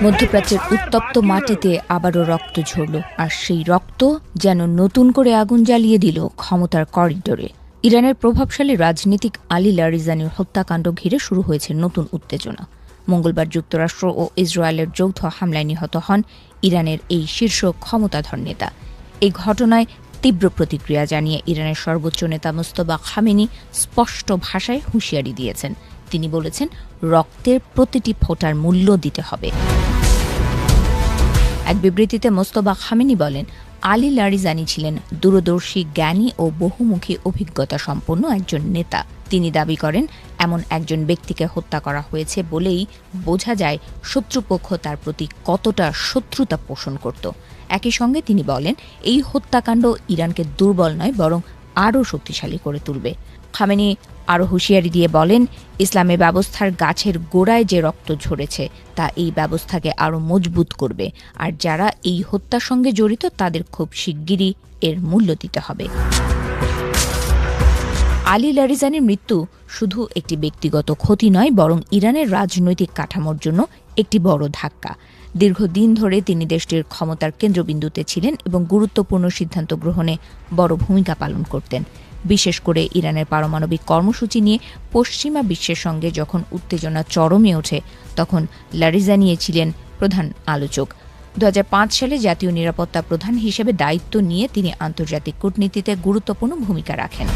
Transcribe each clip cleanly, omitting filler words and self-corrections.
মধ্যপ্রাচ্যের উত্তপ্ত মাটিতে আবারও রক্ত ঝরল, আর সেই রক্ত যেন নতুন করে আগুন জ্বালিয়ে দিল ক্ষমতার করিডোরে। ইরানের প্রভাবশালী রাজনীতিক আলী লারিজানির হত্যাকাণ্ড ঘিরে শুরু হয়েছে নতুন উত্তেজনা। মঙ্গলবার যুক্তরাষ্ট্র ও ইসরায়েলের যৌথ হামলায় নিহত হন ইরানের এই শীর্ষ ক্ষমতাধর নেতা। এই ঘটনায় তীব্র প্রতিক্রিয়া জানিয়ে ইরানের সর্বোচ্চ নেতা মুজতবা খামেনি স্পষ্ট ভাষায় হুঁশিয়ারি দিয়েছেন। তিনি বলেছেন, রক্তের প্রতিটি ফোঁটার মূল্য দিতে হবে। এক বিবৃতিতে মুজতবা খামেনি বলেন, আলী লারিজানি ছিলেন দূরদর্শী, জ্ঞানী ও বহুমুখী অভিজ্ঞতা সম্পন্ন একজন নেতা। তিনি দাবি করেন, এমন একজন ব্যক্তিকে হত্যা করা হয়েছে বলেই বোঝা যায় শত্রুপক্ষ তার প্রতি কতটা শত্রুতা পোষণ করত। একই সঙ্গে তিনি বলেন, এই হত্যাকাণ্ড ইরানকে দুর্বল নয়, বরং আরও শক্তিশালী করে তুলবে। খামেনি আরও হুঁশিয়ারি দিয়ে বলেন, ইসলামী ব্যবস্থার গাছের গোড়ায় যে রক্ত ঝরেছে তা এই ব্যবস্থাকে আরও মজবুত করবে, আর যারা এই হত্যার সঙ্গে জড়িত তাদের খুব শিগগিরই এর মূল্য দিতে হবে। আলী লারিজানির মৃত্যু শুধু একটি ব্যক্তিগত ক্ষতি নয়, বরং ইরানের রাজনৈতিক কাঠামোর জন্য একটি বড় ধাক্কা। দীর্ঘদিন ধরে তিনি দেশটির ক্ষমতার কেন্দ্রবিন্দুতে ছিলেন এবং গুরুত্বপূর্ণ সিদ্ধান্ত গ্রহণে বড় ভূমিকা পালন করতেন। বিশেষ করে ইরানের পারমাণবিক কর্মসূচি নিয়ে পশ্চিমা বিশ্বের সঙ্গে যখন উত্তেজনা চরমে ওঠে, তখন লারিজানি ছিলেন প্রধান আলোচক। 2005 সালে জাতীয় নিরাপত্তা প্রধান হিসেবে দায়িত্ব নিয়ে তিনি আন্তর্জাতিক কূটনীতিতে গুরুত্বপূর্ণ ভূমিকা রাখেন।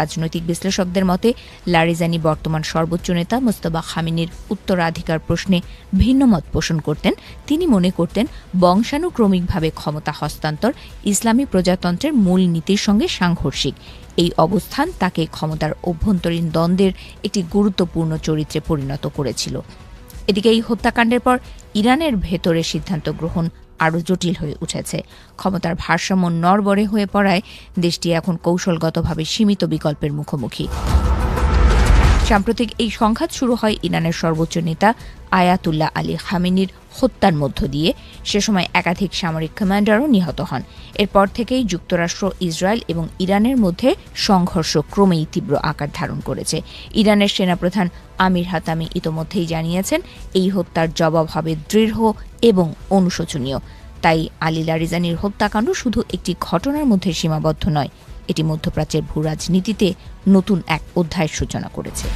রাজনৈতিক বিশ্লেষকদের মতে, লারিজানি বর্তমান সর্বোচ্চ নেতা মুজতবা খামেনির উত্তরাধিকার প্রশ্নে ভিন্ন মত পোষণ করতেন। তিনি মনে করতেন, বংশানুক্রমিকভাবে ক্ষমতা হস্তান্তর ইসলামী প্রজাতন্ত্রের মূল নীতির সঙ্গে সাংঘর্ষিক। এই অবস্থান তাকে ক্ষমতার অভ্যন্তরীণ দ্বন্দ্বের একটি গুরুত্বপূর্ণ চরিত্রে পরিণত করেছিল। এদিকে এই হত্যাকাণ্ডের পর ইরানের ভেতরে সিদ্ধান্ত গ্রহণ আরও জটিল হয়ে উঠেছে। ক্ষমতার ভারসাম্য নড়বড়ে হয়ে পড়ায় দেশটি এখন কৌশলগতভাবে সীমিত বিকল্পের মুখোমুখি। সাম্প্রতিক এই সংঘাত শুরু হয় ইরানের সর্বোচ্চ নেতা আয়াতুল্লাহ আলী খামেনির হত্যার মধ্য দিয়ে। সে সময় একাধিক সামরিক কমান্ডারও নিহত হন। এরপর থেকেই যুক্তরাষ্ট্র, ইসরায়েল এবং ইরানের মধ্যে সংঘর্ষ ক্রমেই তীব্র আকার ধারণ করেছে। ইরানের সেনাপ্রধান আমির হাতামি ইতোমধ্যেই জানিয়েছেন, এই হত্যার জবাব হবে দৃঢ় এবং অনুশোচনীয়। তাই আলী লারিজানির হত্যাকাণ্ড শুধু একটি ঘটনার মধ্যে সীমাবদ্ধ নয়, এটি মধ্যপ্রাচ্যের ভূরাজনীতিতে নতুন এক অধ্যায়ের সূচনা করেছে।